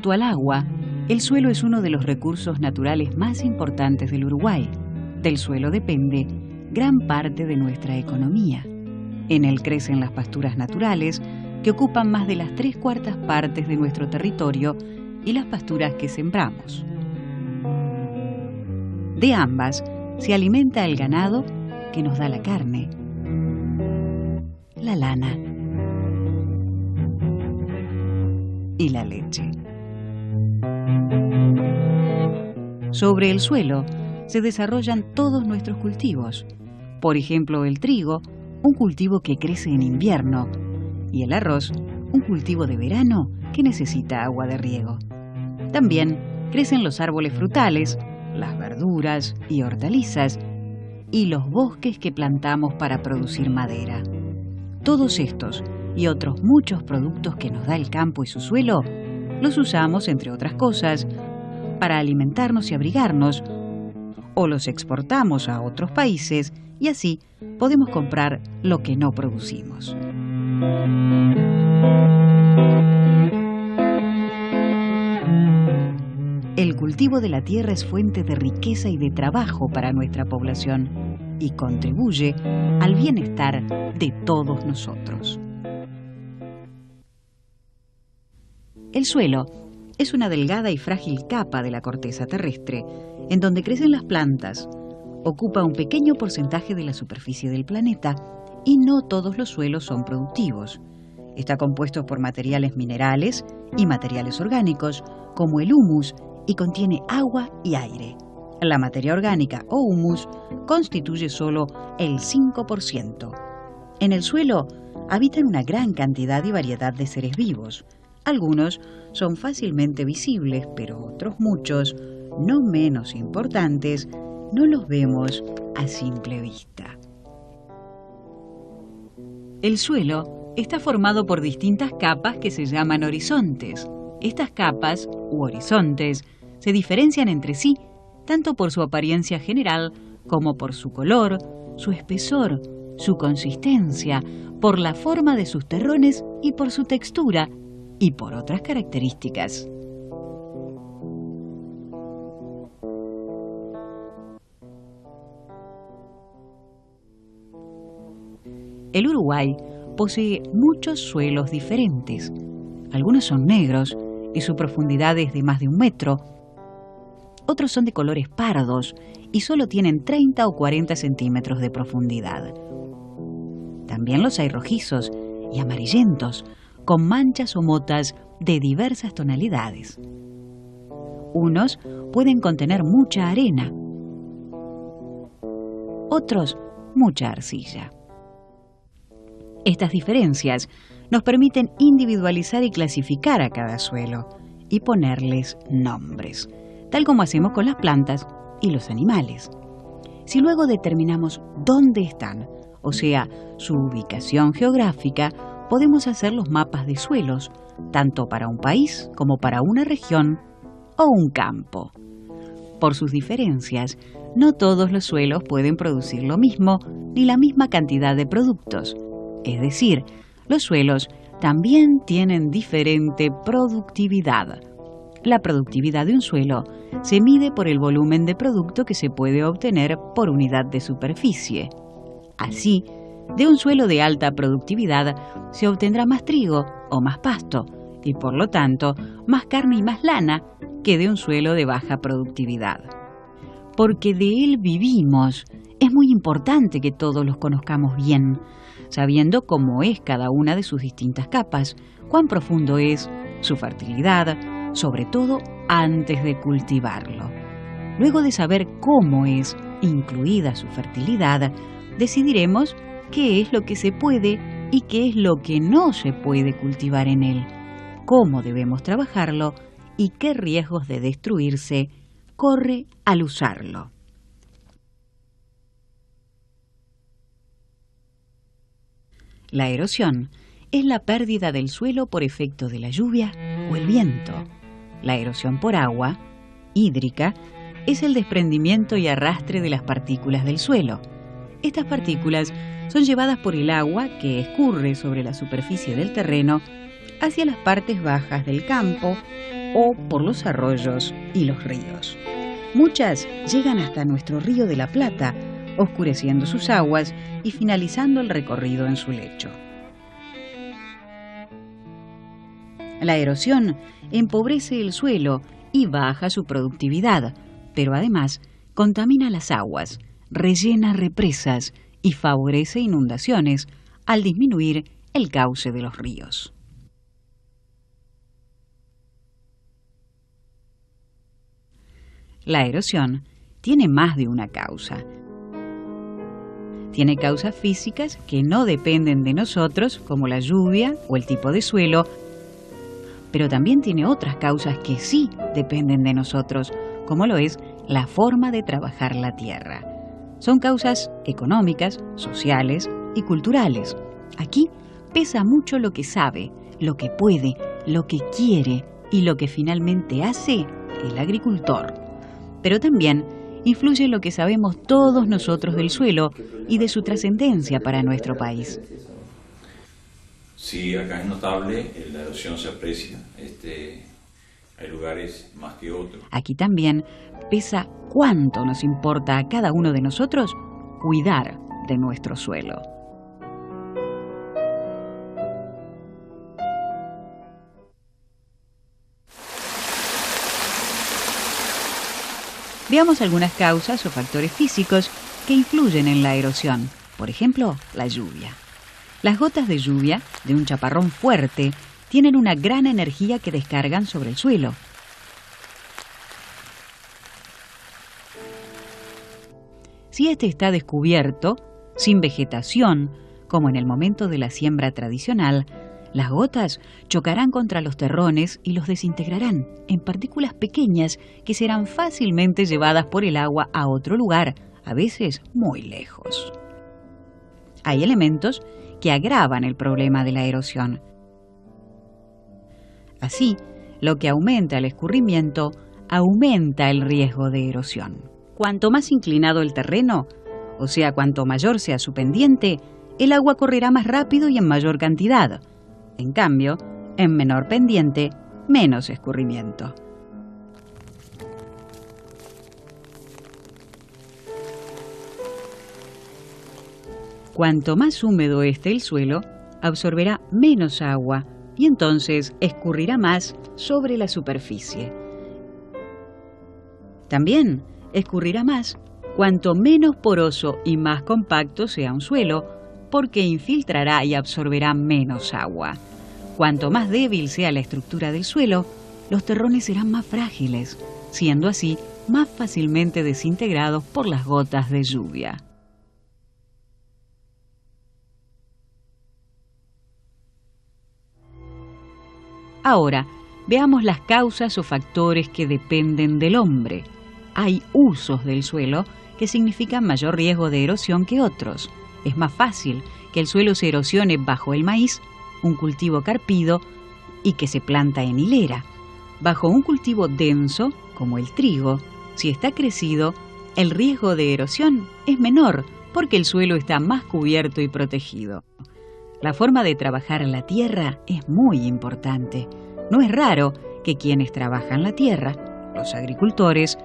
Junto al agua, el suelo es uno de los recursos naturales más importantes del Uruguay. Del suelo depende gran parte de nuestra economía. En él crecen las pasturas naturales, que ocupan más de las 3/4 partes de nuestro territorio, y las pasturas que sembramos. De ambas se alimenta el ganado, que nos da la carne, la lana y la leche. Sobre el suelo se desarrollan todos nuestros cultivos. Por ejemplo, el trigo, un cultivo que crece en invierno, y el arroz, un cultivo de verano que necesita agua de riego. También crecen los árboles frutales, las verduras y hortalizas, y los bosques que plantamos para producir madera. Todos estos y otros muchos productos que nos da el campo y su suelo, los usamos, entre otras cosas, para alimentarnos y abrigarnos, o los exportamos a otros países y así podemos comprar lo que no producimos. El cultivo de la tierra es fuente de riqueza y de trabajo para nuestra población y contribuye al bienestar de todos nosotros. El suelo es una delgada y frágil capa de la corteza terrestre en donde crecen las plantas. Ocupa un pequeño porcentaje de la superficie del planeta y no todos los suelos son productivos. Está compuesto por materiales minerales y materiales orgánicos, como el humus, y contiene agua y aire. La materia orgánica o humus constituye solo el 5%. En el suelo habitan una gran cantidad y variedad de seres vivos. Algunos son fácilmente visibles, pero otros muchos, no menos importantes, no los vemos a simple vista. El suelo está formado por distintas capas que se llaman horizontes. Estas capas, u horizontes, se diferencian entre sí, tanto por su apariencia general como por su color, su espesor, su consistencia, por la forma de sus terrones y por su textura, y por otras características. El Uruguay posee muchos suelos diferentes. Algunos son negros y su profundidad es de más de 1 metro. Otros son de colores pardos y solo tienen 30 o 40 centímetros de profundidad. También los hay rojizos y amarillentos, con manchas o motas de diversas tonalidades. Unos pueden contener mucha arena, otros mucha arcilla. Estas diferencias nos permiten individualizar y clasificar a cada suelo y ponerles nombres, tal como hacemos con las plantas y los animales. Si luego determinamos dónde están, o sea, su ubicación geográfica, podemos hacer los mapas de suelos, tanto para un país como para una región o un campo. Por sus diferencias, no todos los suelos pueden producir lo mismo ni la misma cantidad de productos. Es decir, los suelos también tienen diferente productividad. La productividad de un suelo se mide por el volumen de producto que se puede obtener por unidad de superficie. Así, de un suelo de alta productividad se obtendrá más trigo o más pasto y por lo tanto más carne y más lana que de un suelo de baja productividad. Porque de él vivimos, es muy importante que todos los conozcamos bien, sabiendo cómo es cada una de sus distintas capas, cuán profundo es su fertilidad, sobre todo antes de cultivarlo. Luego de saber cómo es incluida su fertilidad, decidiremos qué es lo que se puede y qué es lo que no se puede cultivar en él, cómo debemos trabajarlo y qué riesgos de destruirse corre al usarlo. La erosión es la pérdida del suelo por efecto de la lluvia o el viento. La erosión por agua, hídrica, es el desprendimiento y arrastre de las partículas del suelo. Estas partículas son llevadas por el agua que escurre sobre la superficie del terreno hacia las partes bajas del campo o por los arroyos y los ríos. Muchas llegan hasta nuestro Río de la Plata, oscureciendo sus aguas y finalizando el recorrido en su lecho. La erosión empobrece el suelo y baja su productividad, pero además contamina las aguas, rellena represas y favorece inundaciones al disminuir el cauce de los ríos. La erosión tiene más de una causa. Tiene causas físicas que no dependen de nosotros, como la lluvia o el tipo de suelo, pero también tiene otras causas que sí dependen de nosotros, como lo es la forma de trabajar la tierra. Son causas económicas, sociales y culturales. Aquí pesa mucho lo que sabe, lo que puede, lo que quiere y lo que finalmente hace el agricultor. Pero también influye lo que sabemos todos nosotros del suelo y de su trascendencia para nuestro país. Sí, acá es notable, la erosión se aprecia, hay lugares más que otros. Aquí también pesa cuánto nos importa a cada uno de nosotros cuidar de nuestro suelo. Veamos algunas causas o factores físicos que influyen en la erosión. Por ejemplo, la lluvia. Las gotas de lluvia, de un chaparrón fuerte, tienen una gran energía que descargan sobre el suelo. Si este está descubierto, sin vegetación, como en el momento de la siembra tradicional, las gotas chocarán contra los terrones y los desintegrarán en partículas pequeñas que serán fácilmente llevadas por el agua a otro lugar, a veces muy lejos. Hay elementos que agravan el problema de la erosión. Así, lo que aumenta el escurrimiento, aumenta el riesgo de erosión. Cuanto más inclinado el terreno, o sea, cuanto mayor sea su pendiente, el agua correrá más rápido y en mayor cantidad. En cambio, en menor pendiente, menos escurrimiento. Cuanto más húmedo esté el suelo, absorberá menos agua y entonces escurrirá más sobre la superficie. También escurrirá más cuanto menos poroso y más compacto sea un suelo, porque infiltrará y absorberá menos agua. Cuanto más débil sea la estructura del suelo, los terrones serán más frágiles, siendo así más fácilmente desintegrados por las gotas de lluvia. Ahora, veamos las causas o factores que dependen del hombre. Hay usos del suelo que significan mayor riesgo de erosión que otros. Es más fácil que el suelo se erosione bajo el maíz, un cultivo carpido, y que se planta en hilera. Bajo un cultivo denso, como el trigo, si está crecido, el riesgo de erosión es menor porque el suelo está más cubierto y protegido. La forma de trabajar la tierra es muy importante. No es raro que quienes trabajan la tierra, los agricultores,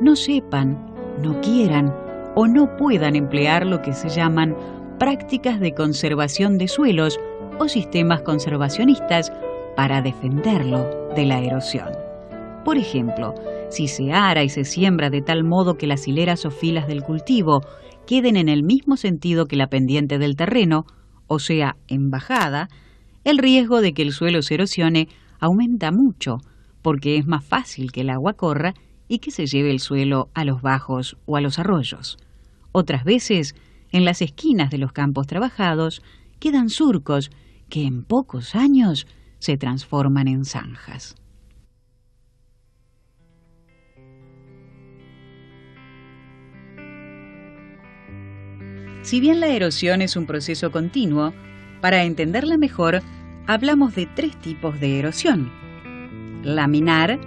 no sepan, no quieran o no puedan emplear lo que se llaman prácticas de conservación de suelos o sistemas conservacionistas para defenderlo de la erosión. Por ejemplo, si se ara y se siembra de tal modo que las hileras o filas del cultivo queden en el mismo sentido que la pendiente del terreno, o sea, en bajada, el riesgo de que el suelo se erosione aumenta mucho, porque es más fácil que el agua corra y que se lleve el suelo a los bajos o a los arroyos. Otras veces, en las esquinas de los campos trabajados, quedan surcos que en pocos años se transforman en zanjas. Si bien la erosión es un proceso continuo, para entenderla mejor, hablamos de 3 tipos de erosión: laminar,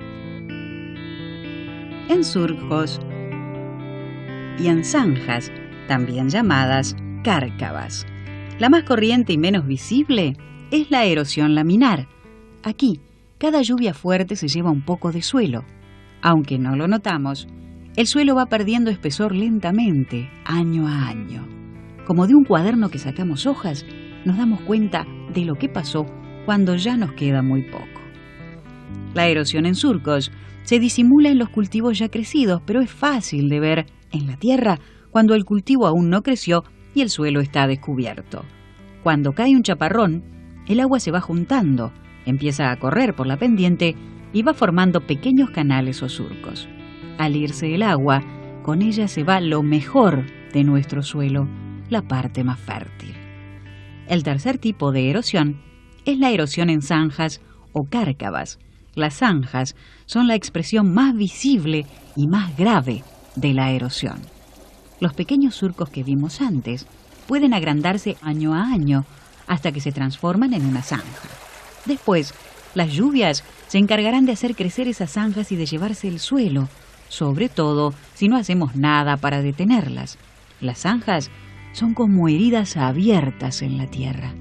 en surcos y en zanjas, también llamadas cárcavas. La más corriente y menos visible es la erosión laminar. Aquí, Cada lluvia fuerte se lleva un poco de suelo. Aunque no lo notamos, el suelo va perdiendo espesor lentamente, año a año. Como de un cuaderno que sacamos hojas, nos damos cuenta de lo que pasó cuando ya nos queda muy poco. La erosión en surcos se disimula en los cultivos ya crecidos, pero es fácil de ver en la tierra cuando el cultivo aún no creció y el suelo está descubierto. Cuando cae un chaparrón, el agua se va juntando, empieza a correr por la pendiente y va formando pequeños canales o surcos. Al irse el agua, con ella se va lo mejor de nuestro suelo, la parte más fértil. El tercer tipo de erosión es la erosión en zanjas o cárcavas. Las zanjas son la expresión más visible y más grave de la erosión. Los pequeños surcos que vimos antes pueden agrandarse año a año hasta que se transforman en una zanja. Después, las lluvias se encargarán de hacer crecer esas zanjas y de llevarse el suelo, sobre todo si no hacemos nada para detenerlas. Las zanjas son como heridas abiertas en la tierra.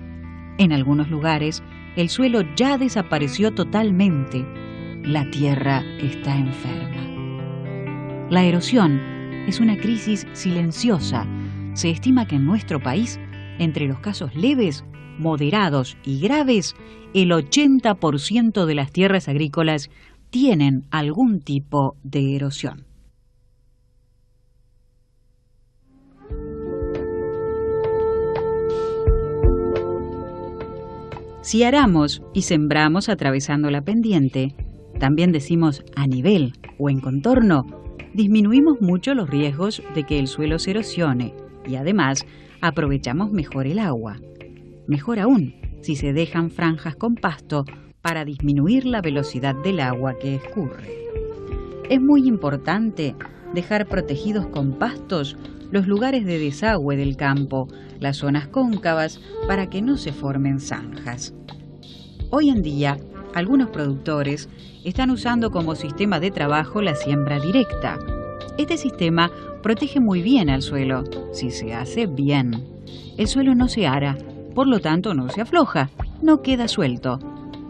En algunos lugares, el suelo ya desapareció totalmente. La tierra está enferma. La erosión es una crisis silenciosa. Se estima que en nuestro país, entre los casos leves, moderados y graves, el 80% de las tierras agrícolas tienen algún tipo de erosión. Si aramos y sembramos atravesando la pendiente, también decimos a nivel o en contorno, disminuimos mucho los riesgos de que el suelo se erosione y además aprovechamos mejor el agua. Mejor aún si se dejan franjas con pasto para disminuir la velocidad del agua que escurre. Es muy importante dejar protegidos con pastos los lugares de desagüe del campo, las zonas cóncavas, para que no se formen zanjas. Hoy en día, algunos productores están usando como sistema de trabajo la siembra directa. Este sistema protege muy bien al suelo, si se hace bien. El suelo no se ara, por lo tanto no se afloja, no queda suelto,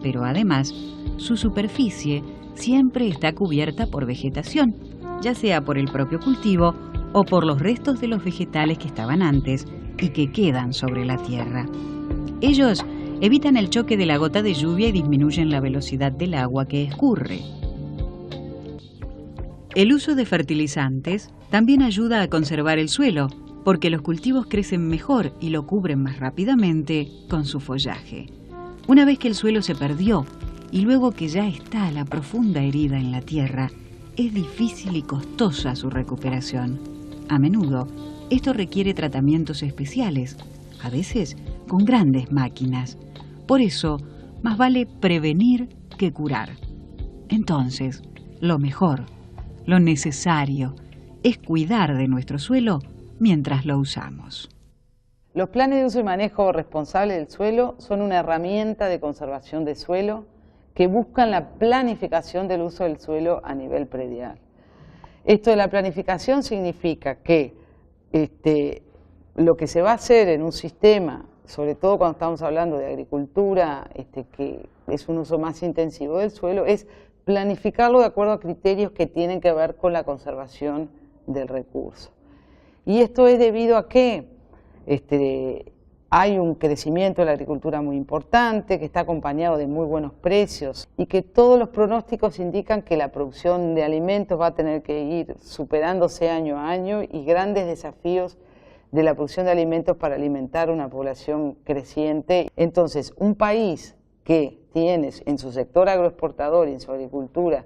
pero además su superficie siempre está cubierta por vegetación, ya sea por el propio cultivo o por los restos de los vegetales que estaban antes y que quedan sobre la tierra. Ellos evitan el choque de la gota de lluvia y disminuyen la velocidad del agua que escurre. El uso de fertilizantes también ayuda a conservar el suelo, porque los cultivos crecen mejor y lo cubren más rápidamente con su follaje. Una vez que el suelo se perdió y luego que ya está la profunda herida en la tierra, es difícil y costosa su recuperación. A menudo, esto requiere tratamientos especiales, a veces con grandes máquinas. Por eso, más vale prevenir que curar. Entonces, lo mejor, lo necesario, es cuidar de nuestro suelo mientras lo usamos. Los planes de uso y manejo responsable del suelo son una herramienta de conservación de suelo que buscan la planificación del uso del suelo a nivel predial. Esto de la planificación significa que lo que se va a hacer en un sistema, sobre todo cuando estamos hablando de agricultura, que es un uso más intensivo del suelo, es planificarlo de acuerdo a criterios que tienen que ver con la conservación del recurso. Y esto es debido a que hay un crecimiento de la agricultura muy importante, que está acompañado de muy buenos precios y que todos los pronósticos indican que la producción de alimentos va a tener que ir superándose año a año y grandes desafíos de la producción de alimentos para alimentar una población creciente. Entonces, un país que tiene en su sector agroexportador y en su agricultura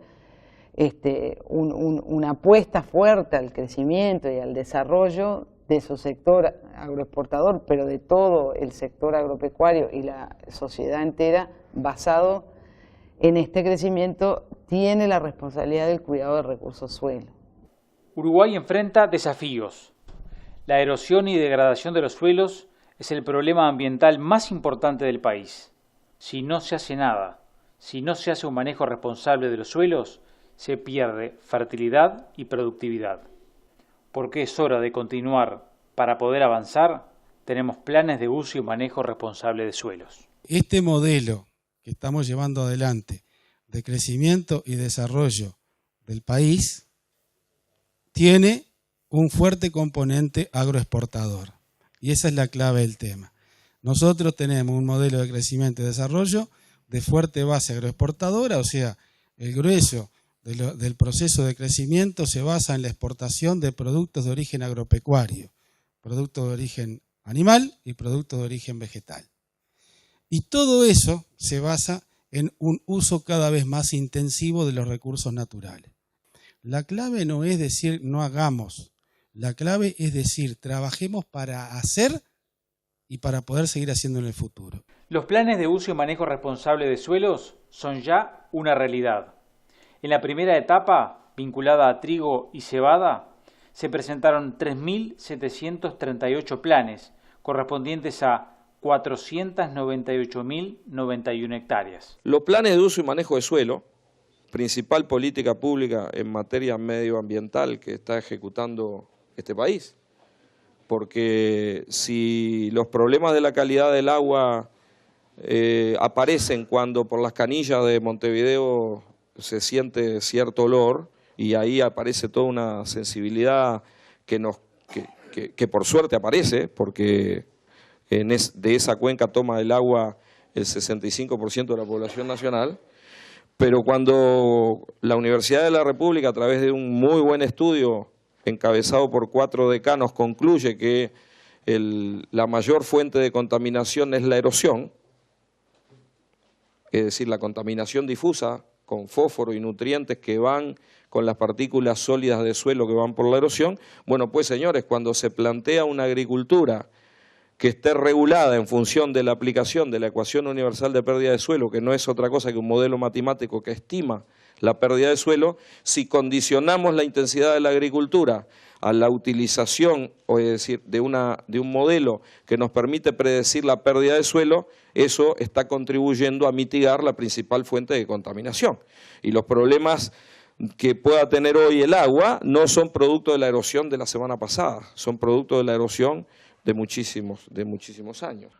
una apuesta fuerte al crecimiento y al desarrollo de su sector agroexportador, pero de todo el sector agropecuario y la sociedad entera, basado en este crecimiento, tiene la responsabilidad del cuidado del recurso suelo. Uruguay enfrenta desafíos. La erosión y degradación de los suelos es el problema ambiental más importante del país. Si no se hace nada, si no se hace un manejo responsable de los suelos, se pierde fertilidad y productividad. Porque es hora de continuar. Para poder avanzar, tenemos planes de uso y manejo responsable de suelos. Este modelo que estamos llevando adelante de crecimiento y desarrollo del país tiene un fuerte componente agroexportador. Y esa es la clave del tema. Nosotros tenemos un modelo de crecimiento y desarrollo de fuerte base agroexportadora, o sea, el grueso del proceso de crecimiento se basa en la exportación de productos de origen agropecuario, productos de origen animal y productos de origen vegetal. Y todo eso se basa en un uso cada vez más intensivo de los recursos naturales. La clave no es decir no hagamos, la clave es decir trabajemos para hacer y para poder seguir haciendo en el futuro. Los planes de uso y manejo responsable de suelos son ya una realidad. En la primera etapa, vinculada a trigo y cebada, se presentaron 3.738 planes, correspondientes a 498.091 hectáreas. Los planes de uso y manejo de suelo, principal política pública en materia medioambiental que está ejecutando este país, porque si los problemas de la calidad del agua aparecen cuando por las canillas de Montevideo se siente cierto olor, y ahí aparece toda una sensibilidad que por suerte aparece, porque de esa cuenca toma el agua el 65% de la población nacional, pero cuando la Universidad de la República, a través de un muy buen estudio encabezado por 4 decanos, concluye que la mayor fuente de contaminación es la erosión, es decir, la contaminación difusa con fósforo y nutrientes que van con las partículas sólidas de suelo que van por la erosión. Bueno, pues señores, cuando se plantea una agricultura que esté regulada en función de la aplicación de la ecuación universal de pérdida de suelo, que no es otra cosa que un modelo matemático que estima la pérdida de suelo, si condicionamos la intensidad de la agricultura a la utilización, o es decir, de un modelo que nos permite predecir la pérdida de suelo, eso está contribuyendo a mitigar la principal fuente de contaminación. Y los problemas que pueda tener hoy el agua no son producto de la erosión de la semana pasada, son producto de la erosión de muchísimos años.